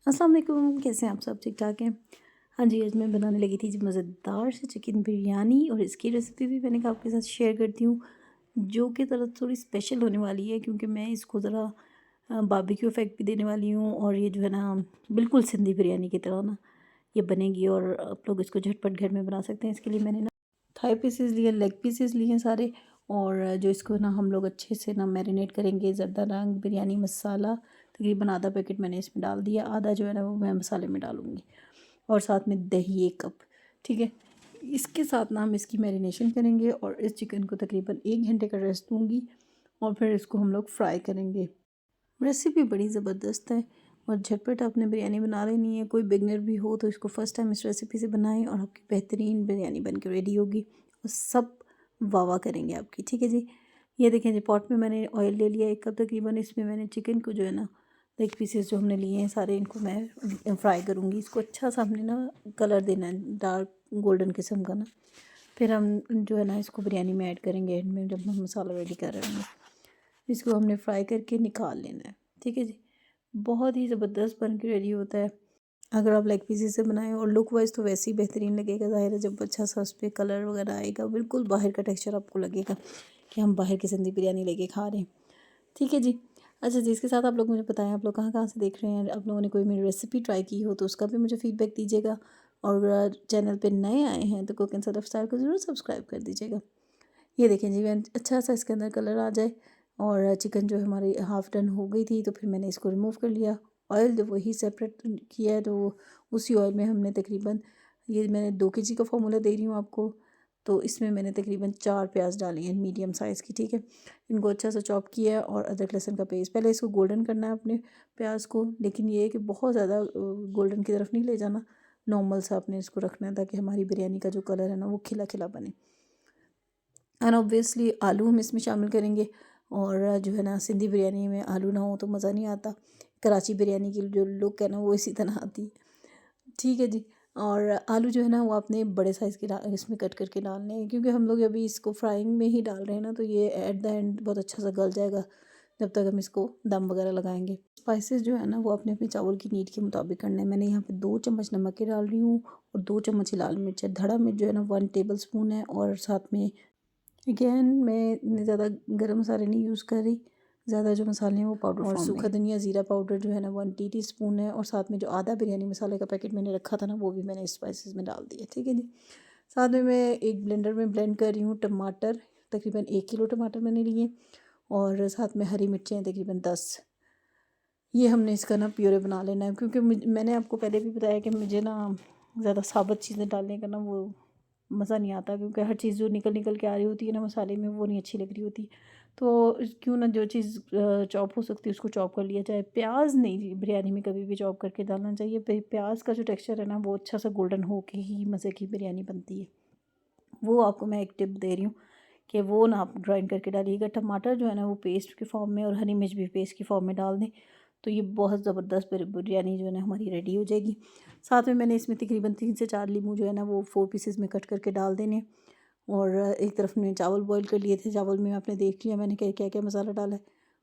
अस्सलाम वालेकुम, कैसे हैं आप सब? ठीक ठाक हैं? हाँ जी, आज मैं बनाने लगी थी जी मज़ेदार से चिकन बिरयानी और इसकी रेसिपी भी मैंने कहा आपके साथ शेयर करती हूँ, जो कि ज़रा थोड़ी स्पेशल होने वाली है क्योंकि मैं इसको ज़रा बारबेक्यू इफ़ेक्ट भी देने वाली हूँ और ये जो है ना बिल्कुल सिंधी बिरयानी की तरह ना ये बनेगी और आप लोग इसको झटपट घर में बना सकते हैं। इसके लिए मैंने ना थाई पीसेस लिए, लेग पीसेस लिए सारे और जो इसको ना हम लोग अच्छे से ना मैरिनेट करेंगे। ज़रदा रंग बिरयानी मसाला तकरीबन आधा पैकेट मैंने इसमें डाल दिया, आधा जो है ना वो मैं मसाले में डालूँगी और साथ में दही 1 कप। ठीक है, इसके साथ ना हम इसकी मैरिनेशन करेंगे और इस चिकन को तकरीबन 1 घंटे का रेस्ट दूँगी और फिर इसको हम लोग फ्राई करेंगे। रेसिपी बड़ी ज़बरदस्त है और झटपट आपने बिरयानी बना लेनी है। कोई बिगनर भी हो तो इसको फ़र्स्ट टाइम इस रेसिपी से बनाएं और आपकी बेहतरीन बिरयानी बन के रेडी होगी और सब वाह वाह करेंगे आपकी। ठीक है जी, ये देखें जी पॉट में मैंने ऑयल ले लिया 1 कप तकरीबन। इसमें मैंने चिकन को जो है ना लेग पीसेस जो हमने लिए हैं सारे इनको मैं फ्राई करूँगी। इसको अच्छा सा हमने ना कलर देना है, डार्क गोल्डन किस्म का ना। फिर हम जो है ना इसको बिरयानी में ऐड करेंगे एंड में जब हम मसाला रेडी कर रहे होंगे। इसको हमने फ्राई करके निकाल लेना है। ठीक है जी, बहुत ही ज़बरदस्त बन के रेडी होता है अगर आप लेग पीसेस से बनाएं और लुक वाइज तो वैसे ही बेहतरीन लगेगा। ज़ाहिर है जब अच्छा सा उस पर कलर वगैरह आएगा बिल्कुल बाहर का टेक्सचर आपको लगेगा कि हम बाहर की सिंधी बिरयानी लेके खा रहे हैं। ठीक है जी। अच्छा जी, इसके साथ आप लोग मुझे बताएं आप लोग कहाँ कहाँ से देख रहे हैं, आप लोगों ने कोई मेरी रेसिपी ट्राई की हो तो उसका भी मुझे फ़ीडबैक दीजिएगा और चैनल पे नए आए हैं तो कुक एंड सलफ स्टाइल को ज़रूर सब्सक्राइब कर दीजिएगा। ये देखें जी, मैं अच्छा सा इसके अंदर कलर आ जाए और चिकन जो हमारी हाफ़ डन हो गई थी तो फिर मैंने इसको रिमूव कर लिया। ऑयल जो वही सेपरेट किया है तो उसी ऑयल में हमने तकरीबन, ये मैंने 2 केजी का फार्मूला दे रही हूँ आपको, तो इसमें मैंने तकरीबन 4 प्याज डाली हैं मीडियम साइज़ की। ठीक है, इनको अच्छा सा चॉप किया है और अदरक लहसुन का पेस्ट। पहले इसको गोल्डन करना है अपने प्याज को, लेकिन ये है कि बहुत ज़्यादा गोल्डन की तरफ नहीं ले जाना, नॉर्मल सा आपने इसको रखना है ताकि हमारी बिरयानी का जो कलर है ना वो खिला खिला बने। एंड ऑब्वियसली आलू हम इसमें शामिल करेंगे और जो है ना सिंधी बिरयानी में आलू ना हो तो मज़ा नहीं आता। कराची बिरयानी की जो लुक है ना वो इसी तरह आती है। ठीक है जी, और आलू जो है ना वो आपने बड़े साइज़ के इसमें कट करके डालने हैं क्योंकि हम लोग अभी इसको फ्राइंग में ही डाल रहे हैं ना, तो ये एट द एंड बहुत अच्छा सा गल जाएगा जब तक हम इसको दम वगैरह लगाएंगे। स्पाइसेस जो है ना वो अपने अपने चावल की नीड के मुताबिक करने हैं। मैंने यहाँ पे 2 चम्मच नमक के डाल रही हूँ और 2 चम्मच ही लाल मिर्च है। धड़ा मिर्च जो है ना 1 टेबल स्पून है और साथ में अगेन मैं इतने ज़्यादा गरम मसाले नहीं यूज़ कर रही, ज़्यादा जो मसाले हैं वो पाउडर और सूखा धनिया ज़ीरा पाउडर जो है ना 1 टीस्पून है और साथ में जो आधा बिरयानी मसाले का पैकेट मैंने रखा था ना वो भी मैंने स्पाइसेस में डाल दिया। ठीक है जी, साथ में मैं एक ब्लेंडर में ब्लेंड कर रही हूँ टमाटर, तकरीबन 1 किलो टमाटर मैंने लिए और साथ में हरी मिर्चें तकरीबन 10। ये हमने इसका ना प्यूरे बना लेना है क्योंकि मैंने आपको पहले भी बताया कि मुझे ना ज़्यादा साबुत चीज़ें डालने का ना वो मज़ा नहीं आता क्योंकि हर चीज़ जो निकल निकल के आ रही होती है ना मसाले में वो नहीं अच्छी लग रही होती। तो क्यों ना जो चीज़ चॉप हो सकती है उसको चॉप कर लिया जाए। प्याज नहीं जी बिरयानी में कभी भी चॉप करके डालना चाहिए। प्याज का जो टेक्सचर है ना वो अच्छा सा गोल्डन हो के ही मज़े की बिरयानी बनती है। वो आपको मैं एक टिप दे रही हूँ कि वो ना आप ग्राइंड करके डालिएगा। टमाटर जो है ना वो पेस्ट के फॉर्म में और हरी मिर्च भी पेस्ट की फॉर्म में डाल दें तो ये बहुत ज़बरदस्त बिरयानी जो है ना हमारी रेडी हो जाएगी। साथ में मैंने इसमें तकरीबन 3 से 4 लीमू जो है ना वो 4 पीसेस में कट करके डाल देने और एक तरफ मैंने चावल बॉईल कर लिए थे। चावल में आपने देख लिया मैंने क्या क्या क्या मसाला डाला है।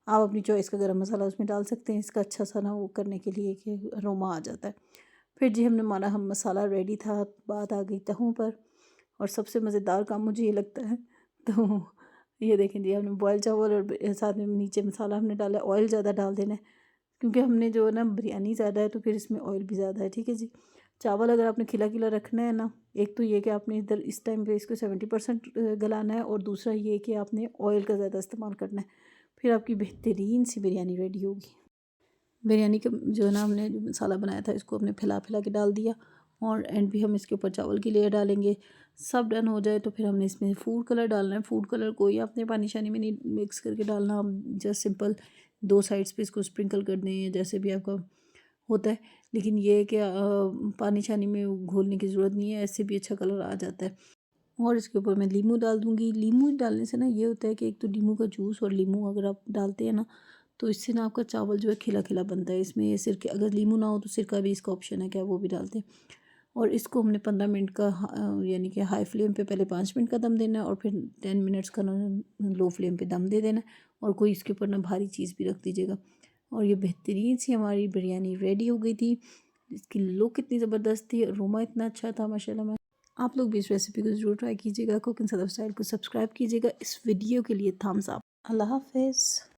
आप अपनी चॉइस का गरम मसाला उसमें डाल सकते हैं इसका अच्छा सा ना वो करने के लिए कि अरोमा आ जाता है। फिर जी हमने माना हम मसाला रेडी था, बात आ गई तहों पर और सबसे मज़ेदार काम मुझे ये लगता है तो ये देखें जी हमने बॉयल चावल और साथ में नीचे मसाला हमने डाला। ऑयल ज़्यादा डाल देना है क्योंकि हमने जो है ना बिरयानी ज़्यादा है तो फिर इसमें ऑयल भी ज़्यादा है। ठीक है जी, चावल अगर आपने खिला खिला रखना है ना, एक तो ये कि आपने इधर इस टाइम पे इसको 70% गलाना है और दूसरा ये कि आपने ऑयल का ज़्यादा इस्तेमाल करना है, फिर आपकी बेहतरीन सी बिरयानी रेडी होगी। बिरयानी का जो है ना हमने जो मसाला बनाया था इसको हमने फैला फैला के डाल दिया और एंड भी हम इसके ऊपर चावल की लेयर डालेंगे। सब डन हो जाए तो फिर हमने इसमें फूड कलर डालना है। फूड कलर कोई आपने पानी शानी में नहीं मिक्स करके डालना, जस्ट सिंपल 2 साइड्स पे इसको स्प्रिंकल कर दें जैसे भी आपका होता है। लेकिन ये है कि पानी शानी में घोलने की ज़रूरत नहीं है, ऐसे भी अच्छा कलर आ जाता है। और इसके ऊपर मैं लीमू डाल दूँगी। लीमू डालने से ना ये होता है कि एक तो लीमू का जूस और लीमू अगर आप डालते हैं ना तो इससे ना आपका चावल जो है खिला खिला बनता है। इसमें सिरके, अगर लीमू ना हो तो सिरका भी इसका ऑप्शन है कि आप वो भी डालते हैं। और इसको हमने 15 मिनट का यानी कि हाई फ्लेम पे पहले 5 मिनट का दम देना है और फिर 10 मिनट्स का ना लो फ्लेम पे दम दे देना है और कोई इसके ऊपर ना भारी चीज़ भी रख दीजिएगा और ये बेहतरीन सी हमारी बिरयानी रेडी हो गई थी। इसकी लुक इतनी ज़बरदस्त थी, अरोमा इतना अच्छा था माशाल्लाह में। आप लोग भी इस रेसिपी को ज़रूर ट्राई कीजिएगा। कुकिंग सदफ स्टाइल को सब्सक्राइब कीजिएगा। इस वीडियो के लिए थम्स अप। अल्लाह हाफ़िज़।